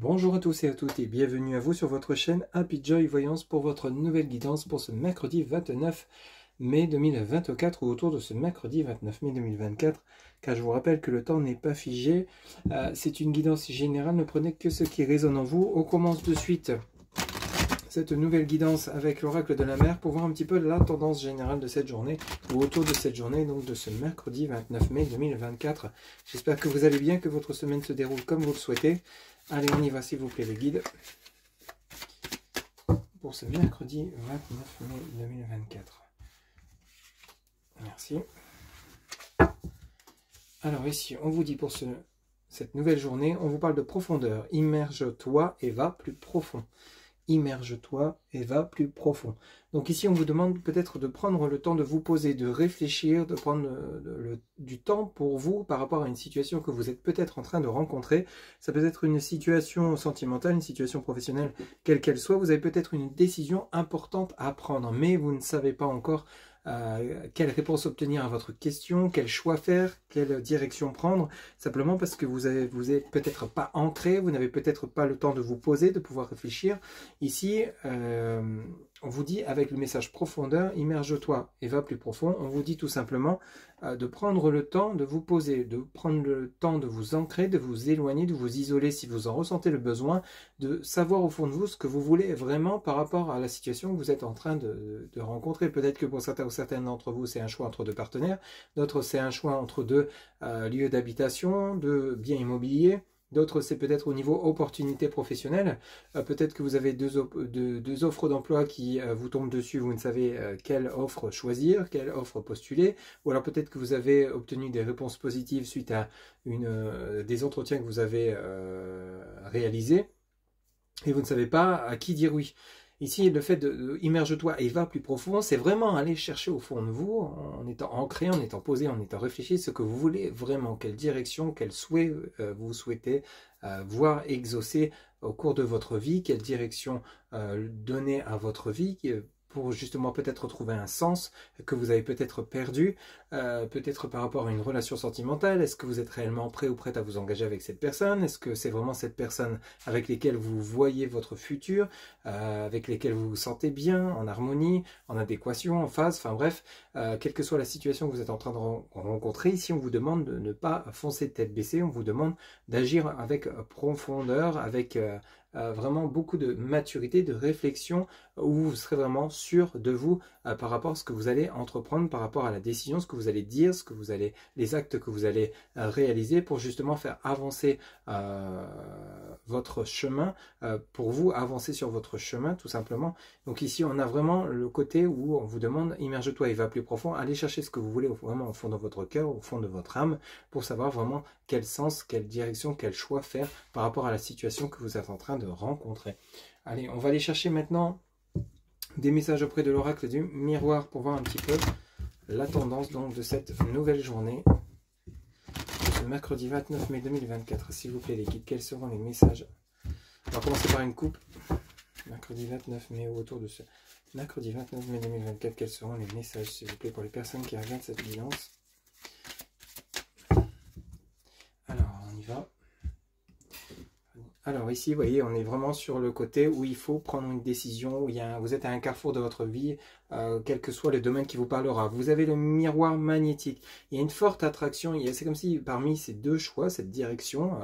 Bonjour à tous et à toutes et bienvenue à vous sur votre chaîne Happy Joy Voyance pour votre nouvelle guidance pour ce mercredi 29 mai 2024 ou autour de ce mercredi 29 mai 2024 car je vous rappelle que le temps n'est pas figé. C'est une guidance générale, ne prenez que ce qui résonne en vous. On commence de suite cette nouvelle guidance avec l'oracle de la mer pour voir un petit peu la tendance générale de cette journée ou autour de cette journée, donc de ce mercredi 29 mai 2024. J'espère que vous allez bien, que votre semaine se déroule comme vous le souhaitez. Allez, on y va s'il vous plaît, le guide pour ce mercredi 29 mai 2024. Merci. Alors ici, on vous dit pour cette nouvelle journée, on vous parle de profondeur. Immerge-toi et va plus profond. Immerge-toi et va plus profond. Donc ici, on vous demande peut-être de prendre le temps de vous poser, de réfléchir, de prendre du temps pour vous par rapport à une situation que vous êtes peut-être en train de rencontrer. Ça peut être une situation sentimentale, une situation professionnelle, quelle qu'elle soit. Vous avez peut-être une décision importante à prendre, mais vous ne savez pas encore quelle réponse obtenir à votre question, quel choix faire, quelle direction prendre, simplement parce que vous êtes peut-être pas ancré, vous n'avez peut-être pas le temps de vous poser, de pouvoir réfléchir. Ici, on vous dit avec le message profondeur, immerge-toi et va plus profond, on vous dit tout simplement de prendre le temps de vous poser, de prendre le temps de vous ancrer, de vous éloigner, de vous isoler si vous en ressentez le besoin, de savoir au fond de vous ce que vous voulez vraiment par rapport à la situation que vous êtes en train de rencontrer. Peut-être que pour certains ou certaines d'entre vous, c'est un choix entre deux partenaires, d'autres c'est un choix entre deux lieux d'habitation, de biens immobiliers. D'autres, c'est peut-être au niveau opportunité professionnelle. Peut-être que vous avez deux offres d'emploi qui vous tombent dessus. Vous ne savez quelle offre choisir, quelle offre postuler. Ou alors peut-être que vous avez obtenu des réponses positives suite à des entretiens que vous avez réalisés. Et vous ne savez pas à qui dire oui. Ici, le fait de immerge-toi et va plus profond, c'est vraiment aller chercher au fond de vous, en étant ancré, en étant posé, en étant réfléchi, ce que vous voulez vraiment, quelle direction, quel souhait vous souhaitez voir exaucer au cours de votre vie, quelle direction donner à votre vie, pour justement peut-être trouver un sens que vous avez peut-être perdu, peut-être par rapport à une relation sentimentale. Est-ce que vous êtes réellement prêt ou prête à vous engager avec cette personne? Est-ce que c'est vraiment cette personne avec laquelle vous voyez votre futur, avec laquelle vous vous sentez bien, en harmonie, en adéquation, en phase, enfin bref, quelle que soit la situation que vous êtes en train de rencontrer, ici on vous demande de ne pas foncer tête baissée, on vous demande d'agir avec profondeur, avec vraiment beaucoup de maturité, de réflexion, où vous serez vraiment sûr de vous par rapport à ce que vous allez entreprendre, par rapport à la décision, ce que vous allez dire, les actes que vous allez réaliser pour justement faire avancer votre chemin, pour vous avancer sur votre chemin tout simplement. Donc ici on a vraiment le côté où on vous demande immerge-toi et va plus profond, allez chercher ce que vous voulez vraiment au fond de votre cœur, au fond de votre âme, pour savoir vraiment quel sens, quelle direction, quel choix faire par rapport à la situation que vous êtes en train de rencontrer. Allez, on va aller chercher maintenant des messages auprès de l'oracle du miroir pour voir un petit peu la tendance donc de cette nouvelle journée, ce mercredi 29 mai 2024. S'il vous plaît les guides, quels seront les messages? On va commencer par une coupe. Mercredi 29 mai, autour de ce mercredi 29 mai 2024, quels seront les messages s'il vous plaît pour les personnes qui regardent cette guidance? Alors, on y va. Alors ici, vous voyez, on est vraiment sur le côté où il faut prendre une décision, où vous êtes à un carrefour de votre vie, quel que soit le domaine qui vous parlera. Vous avez le miroir magnétique. Il y a une forte attraction. C'est comme si parmi ces deux choix, cette direction,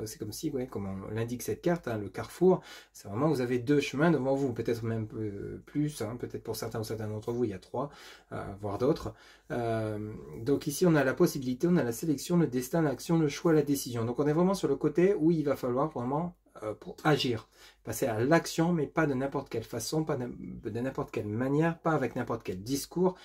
c'est comme si, ouais, comme l'indique cette carte, hein, le carrefour, c'est vraiment, vous avez deux chemins devant vous, peut-être même plus, hein, peut-être pour certains ou certains d'entre vous, il y a trois, voire d'autres. Donc ici, on a la possibilité, on a la sélection, le destin, l'action, le choix, la décision. Donc on est vraiment sur le côté où il va falloir vraiment pour agir, passer à l'action, mais pas de n'importe quelle façon, pas de n'importe quelle manière, pas avec n'importe quel discours.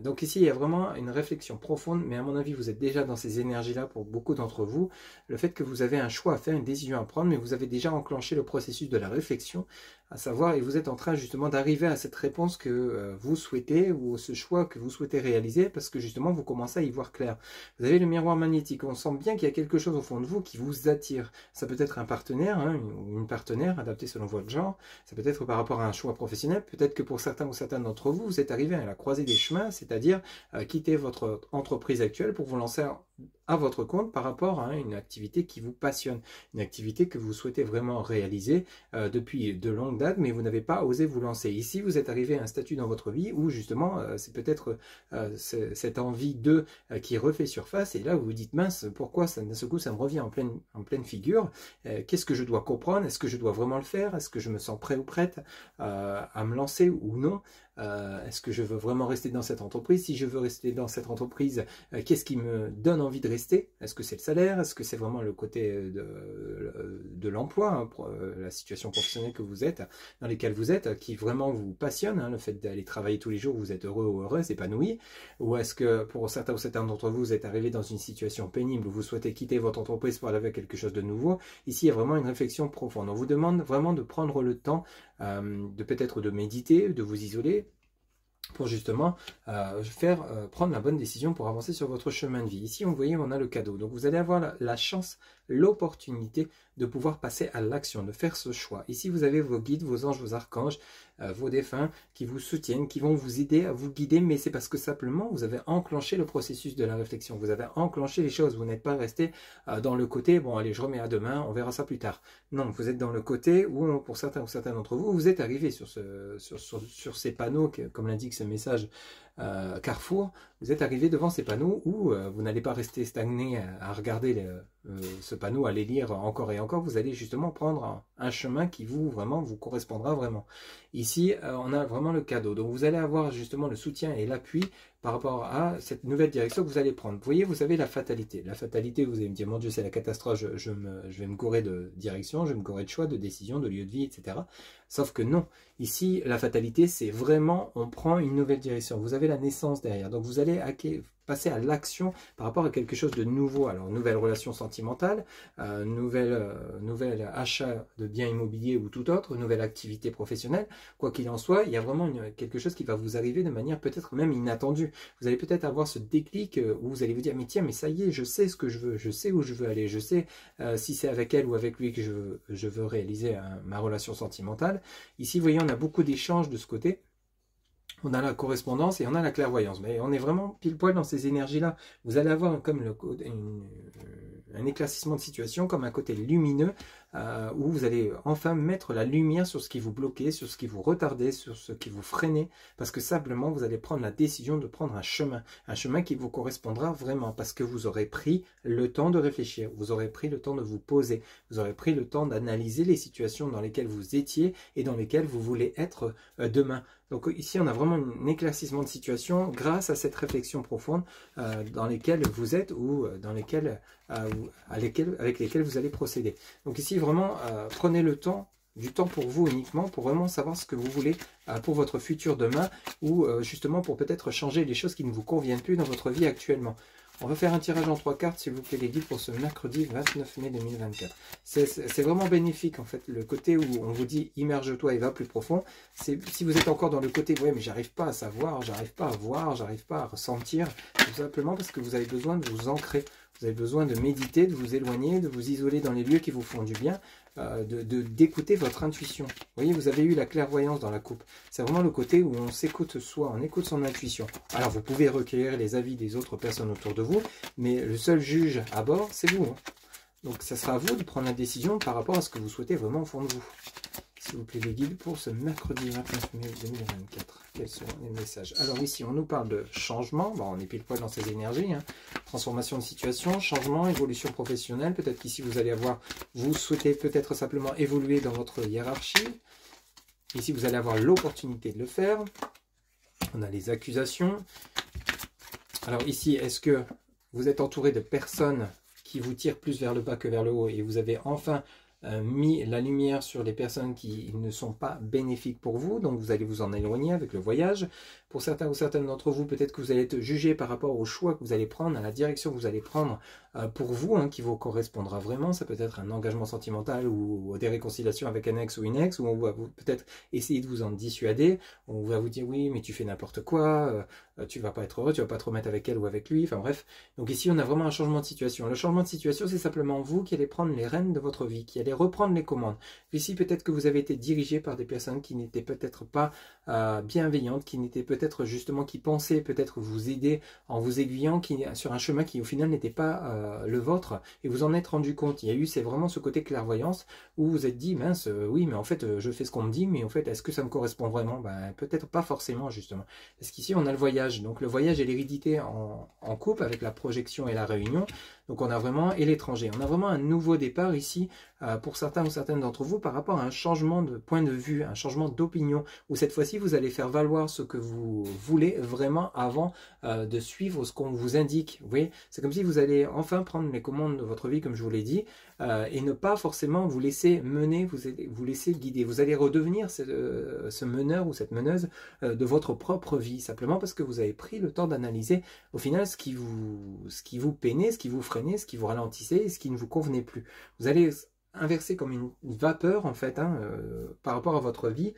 Donc ici, il y a vraiment une réflexion profonde, mais à mon avis, vous êtes déjà dans ces énergies-là pour beaucoup d'entre vous. Le fait que vous avez un choix à faire, une décision à prendre, mais vous avez déjà enclenché le processus de la réflexion, à savoir, et vous êtes en train justement d'arriver à cette réponse que vous souhaitez, ou ce choix que vous souhaitez réaliser, parce que justement, vous commencez à y voir clair. Vous avez le miroir magnétique, on sent bien qu'il y a quelque chose au fond de vous qui vous attire. Ça peut être un partenaire, hein, une partenaire adaptée selon votre genre, ça peut être par rapport à un choix professionnel, peut-être que pour certains ou certaines d'entre vous, vous êtes arrivé à la croisée des chemins, c'est-à-dire quitter votre entreprise actuelle pour vous lancer à votre compte par rapport à une activité qui vous passionne, une activité que vous souhaitez vraiment réaliser depuis de longues dates, mais vous n'avez pas osé vous lancer. Ici, vous êtes arrivé à un statut dans votre vie où justement, c'est peut-être cette envie de qui refait surface, et là vous vous dites, mince, pourquoi d'un seul coup ça me revient en pleine figure, qu'est-ce que je dois comprendre, est-ce que je dois vraiment le faire, est-ce que je me sens prêt ou prête à me lancer ou non, est-ce que je veux vraiment rester dans cette entreprise, si je veux rester dans cette entreprise, qu'est-ce qui me donne envie de rester, est-ce que c'est le salaire, est-ce que c'est vraiment le côté de l'emploi, hein, la situation professionnelle que vous êtes, dans lesquelles vous êtes, qui vraiment vous passionne, hein, le fait d'aller travailler tous les jours, vous êtes heureux ou heureuse, épanoui, ou est-ce que pour certains ou certains d'entre vous, vous êtes arrivé dans une situation pénible où vous souhaitez quitter votre entreprise pour aller vers quelque chose de nouveau. Ici, il y a vraiment une réflexion profonde. On vous demande vraiment de prendre le temps de peut-être de méditer, de vous isoler, pour justement prendre la bonne décision pour avancer sur votre chemin de vie. Ici, vous voyez, on a le cadeau. Donc, vous allez avoir la chance, l'opportunité de pouvoir passer à l'action, de faire ce choix. Ici, vous avez vos guides, vos anges, vos archanges, vos défunts qui vous soutiennent, qui vont vous aider à vous guider, mais c'est parce que simplement, vous avez enclenché le processus de la réflexion. Vous avez enclenché les choses. Vous n'êtes pas resté dans le côté, bon, allez, je remets à demain, on verra ça plus tard. Non, vous êtes dans le côté où, pour certains ou certains d'entre vous, vous êtes arrivé sur ces panneaux, comme l'indique ce message Carrefour, vous êtes arrivé devant ces panneaux où vous n'allez pas rester stagné à regarder ce panneau, à les lire encore et encore, vous allez justement prendre un chemin qui vous correspondra vraiment. Ici, on a vraiment le cadeau, donc vous allez avoir justement le soutien et l'appui par rapport à cette nouvelle direction que vous allez prendre. Vous voyez, vous avez la fatalité. La fatalité, vous allez me dire, mon Dieu, c'est la catastrophe, je vais me gourer de direction, je vais me gourer de choix, de décision, de lieu de vie, etc. Sauf que non. Ici, la fatalité, c'est vraiment, on prend une nouvelle direction. Vous avez la naissance derrière. Donc, vous allez passer à l'action par rapport à quelque chose de nouveau. Alors, nouvelle relation sentimentale, nouvel achat de biens immobiliers ou tout autre, nouvelle activité professionnelle. Quoi qu'il en soit, il y a vraiment quelque chose qui va vous arriver de manière peut-être même inattendue. Vous allez peut-être avoir ce déclic où vous allez vous dire, mais tiens, mais ça y est, je sais ce que je veux, je sais où je veux aller, je sais si c'est avec elle ou avec lui que je veux réaliser ma relation sentimentale. Ici, vous voyez, on a beaucoup d'échanges de ce côté. On a la correspondance et on a la clairvoyance. Mais on est vraiment pile poil dans ces énergies-là. Vous allez avoir comme un éclaircissement de situation, comme un côté lumineux, où vous allez enfin mettre la lumière sur ce qui vous bloquait, sur ce qui vous retardait, sur ce qui vous freinait, parce que simplement vous allez prendre la décision de prendre un chemin qui vous correspondra vraiment, parce que vous aurez pris le temps de réfléchir, vous aurez pris le temps de vous poser, vous aurez pris le temps d'analyser les situations dans lesquelles vous étiez et dans lesquelles vous voulez être demain. Donc ici, on a vraiment un éclaircissement de situation grâce à cette réflexion profonde dans lesquelles vous êtes ou avec lesquelles vous allez procéder. Donc ici, vraiment, prenez du temps pour vous uniquement, pour vraiment savoir ce que vous voulez pour votre futur demain ou justement pour peut-être changer les choses qui ne vous conviennent plus dans votre vie actuellement. On va faire un tirage en 3 cartes, s'il vous plaît, les guides, pour ce mercredi 29 mai 2024. C'est vraiment bénéfique, en fait, le côté où on vous dit « immerge-toi et va plus profond ». Si vous êtes encore dans le côté « ouais, mais j'arrive pas à savoir, j'arrive pas à voir, j'arrive pas à ressentir », tout simplement parce que vous avez besoin de vous ancrer. Vous avez besoin de méditer, de vous éloigner, de vous isoler dans les lieux qui vous font du bien, d'écouter votre intuition. Vous voyez, vous avez eu la clairvoyance dans la coupe. C'est vraiment le côté où on s'écoute soi, on écoute son intuition. Alors, vous pouvez recueillir les avis des autres personnes autour de vous, mais le seul juge à bord, c'est vous. Hein. Donc, ça sera à vous de prendre la décision par rapport à ce que vous souhaitez vraiment au fond de vous. S'il vous plaît, les guides, pour ce mercredi 29 mai 2024. Quels sont les messages? Alors ici, on nous parle de changement. Bon, on est pile poil dans ces énergies. Hein. Transformation de situation, changement, évolution professionnelle. Peut-être qu'ici, vous souhaitez peut-être simplement évoluer dans votre hiérarchie. Ici, vous allez avoir l'opportunité de le faire. On a les accusations. Alors ici, est-ce que vous êtes entouré de personnes qui vous tirent plus vers le bas que vers le haut et vous avez enfin mis la lumière sur les personnes qui ne sont pas bénéfiques pour vous, donc vous allez vous en éloigner avec le voyage. Pour certains ou certaines d'entre vous, peut-être que vous allez être jugé par rapport au choix que vous allez prendre, à la direction que vous allez prendre pour vous, hein, qui vous correspondra vraiment. Ça peut être un engagement sentimental ou des réconciliations avec un ex ou une ex, où on va peut-être essayer de vous en dissuader. On va vous dire oui, mais tu fais n'importe quoi, tu vas pas être heureux, tu vas pas te remettre avec elle ou avec lui, enfin bref. Donc ici, on a vraiment un changement de situation. Le changement de situation, c'est simplement vous qui allez prendre les rênes de votre vie, qui allez reprendre les commandes. Ici, peut-être que vous avez été dirigé par des personnes qui n'étaient peut-être pas bienveillantes, qui n'étaient peut-être justement, qui pensaient peut-être vous aider en vous aiguillant sur un chemin qui au final n'était pas le vôtre, et vous en êtes rendu compte. Il y a eu, c'est vraiment ce côté clairvoyance, où vous êtes dit, mince, oui, mais en fait, je fais ce qu'on me dit, mais en fait, est-ce que ça me correspond vraiment? Ben, peut-être pas forcément, justement. Parce qu'ici, on a le voyage. Donc, le voyage et l'hérédité en couple, avec la projection et la réunion. Donc, on a vraiment, et l'étranger. On a vraiment un nouveau départ ici, pour certains ou certaines d'entre vous, par rapport à un changement de point de vue, un changement d'opinion, où cette fois-ci, vous allez faire valoir ce que vous voulez vraiment avant de suivre ce qu'on vous indique. Vous voyez, c'est comme si vous allez enfin prendre les commandes de votre vie, comme je vous l'ai dit, et ne pas forcément vous laisser mener, vous laisser guider. Vous allez redevenir ce meneur ou cette meneuse de votre propre vie, simplement parce que vous avez pris le temps d'analyser au final ce qui vous peinait, ce qui vous freinait, ce qui vous ralentissait et ce qui ne vous convenait plus. Vous allez inverser comme une vapeur en fait par rapport à votre vie,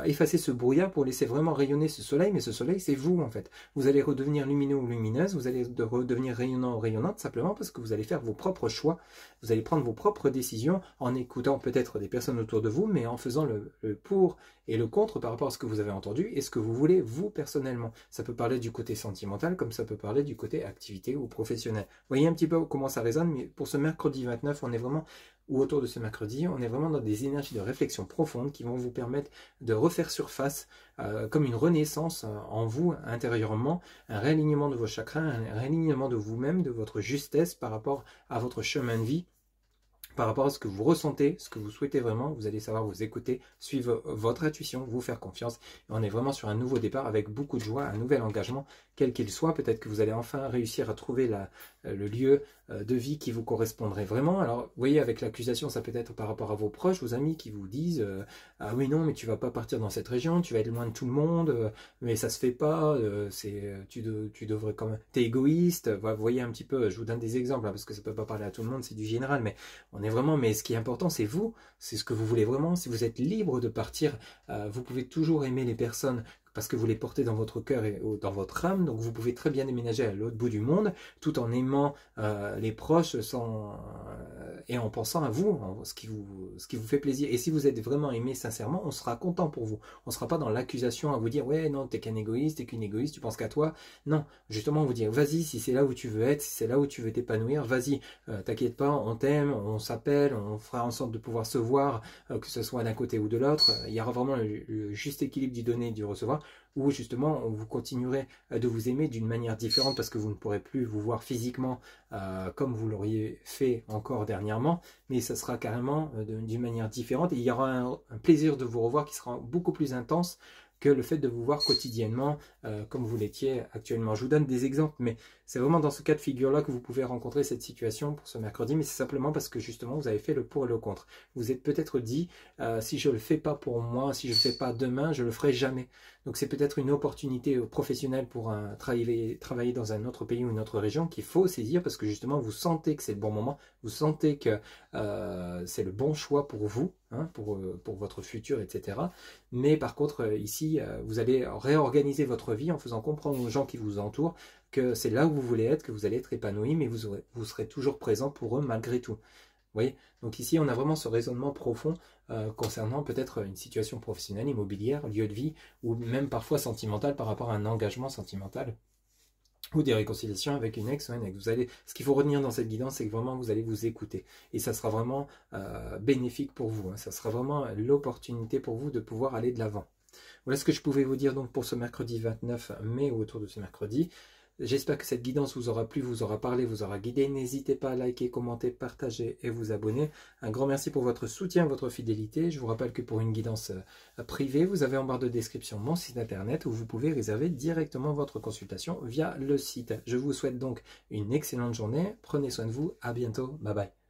effacer ce brouillard pour laisser vraiment rayonner ce soleil, mais ce soleil c'est vous en fait. Vous allez redevenir lumineux ou lumineuse, vous allez redevenir rayonnant ou rayonnante simplement parce que vous allez faire vos propres choix, vous allez prendre vos propres décisions en écoutant peut-être des personnes autour de vous, mais en faisant le pour et le contre par rapport à ce que vous avez entendu et ce que vous voulez vous personnellement. Ça peut parler du côté sentimental comme ça peut parler du côté activité ou professionnel. Vous voyez un petit peu comment ça résonne, mais pour ce mercredi 29, on est vraiment, ou autour de ce mercredi, on est vraiment dans des énergies de réflexion profonde qui vont vous permettre de refaire surface comme une renaissance en vous intérieurement, un réalignement de vos chakras, un réalignement de vous-même, de votre justesse par rapport à votre chemin de vie, par rapport à ce que vous ressentez, ce que vous souhaitez vraiment. Vous allez savoir vous écouter, suivre votre intuition, vous faire confiance. Et on est vraiment sur un nouveau départ avec beaucoup de joie, un nouvel engagement, quel qu'il soit. Peut-être que vous allez enfin réussir à trouver le lieu de vie qui vous correspondrait vraiment. Alors, vous voyez, avec l'accusation, ça peut être par rapport à vos proches, vos amis qui vous disent ah oui, non, mais tu vas pas partir dans cette région, tu vas être loin de tout le monde, mais ça se fait pas, tu devrais quand même... T'es égoïste. Vous voyez un petit peu, je vous donne des exemples, hein, parce que ça peut pas parler à tout le monde, c'est du général, mais on est vraiment... Mais ce qui est important, c'est vous, c'est ce que vous voulez vraiment. Si vous êtes libre de partir, vous pouvez toujours aimer les personnes parce que vous les portez dans votre cœur et dans votre âme, donc vous pouvez très bien déménager à l'autre bout du monde, tout en aimant les proches et en pensant à vous, ce qui vous fait plaisir. Et si vous êtes vraiment aimé sincèrement, on sera content pour vous. On ne sera pas dans l'accusation à vous dire « ouais, non, t'es qu'un égoïste, t'es qu'une égoïste, tu penses qu'à toi ». Non, justement, on vous dire « vas-y, si c'est là où tu veux être, si c'est là où tu veux t'épanouir, vas-y, t'inquiète pas, on t'aime, on s'appelle, on fera en sorte de pouvoir se voir, que ce soit d'un côté ou de l'autre. Il y aura vraiment le juste équilibre du donner et du recevoir, où justement vous continuerez de vous aimer d'une manière différente parce que vous ne pourrez plus vous voir physiquement comme vous l'auriez fait encore dernièrement, mais ça sera carrément d'une manière différente et il y aura un plaisir de vous revoir qui sera beaucoup plus intense que le fait de vous voir quotidiennement comme vous l'étiez actuellement. Je vous donne des exemples, mais c'est vraiment dans ce cas de figure-là que vous pouvez rencontrer cette situation pour ce mercredi, mais c'est simplement parce que justement vous avez fait le pour et le contre. Vous êtes peut-être dit, si je ne le fais pas pour moi, si je ne le fais pas demain, je ne le ferai jamais. Donc c'est peut-être une opportunité professionnelle pour travailler dans un autre pays ou une autre région qu'il faut saisir parce que justement vous sentez que c'est le bon moment, vous sentez que c'est le bon choix pour vous, hein, pour votre futur, etc. Mais par contre, ici, vous allez réorganiser votre vie en faisant comprendre aux gens qui vous entourent que c'est là où vous voulez être, que vous allez être épanoui, mais vous serez toujours présent pour eux malgré tout. Vous voyez? Donc ici, on a vraiment ce raisonnement profond concernant peut-être une situation professionnelle, immobilière, lieu de vie, ou même parfois sentimentale par rapport à un engagement sentimental, ou des réconciliations avec une ex ou un ex. Ce qu'il faut retenir dans cette guidance, c'est que vraiment vous allez vous écouter. Et ça sera vraiment bénéfique pour vous. Hein. Ça sera vraiment l'opportunité pour vous de pouvoir aller de l'avant. Voilà ce que je pouvais vous dire donc pour ce mercredi 29 mai ou autour de ce mercredi. J'espère que cette guidance vous aura plu, vous aura parlé, vous aura guidé. N'hésitez pas à liker, commenter, partager et vous abonner. Un grand merci pour votre soutien, votre fidélité. Je vous rappelle que pour une guidance privée, vous avez en barre de description mon site internet où vous pouvez réserver directement votre consultation via le site. Je vous souhaite donc une excellente journée. Prenez soin de vous. À bientôt. Bye bye.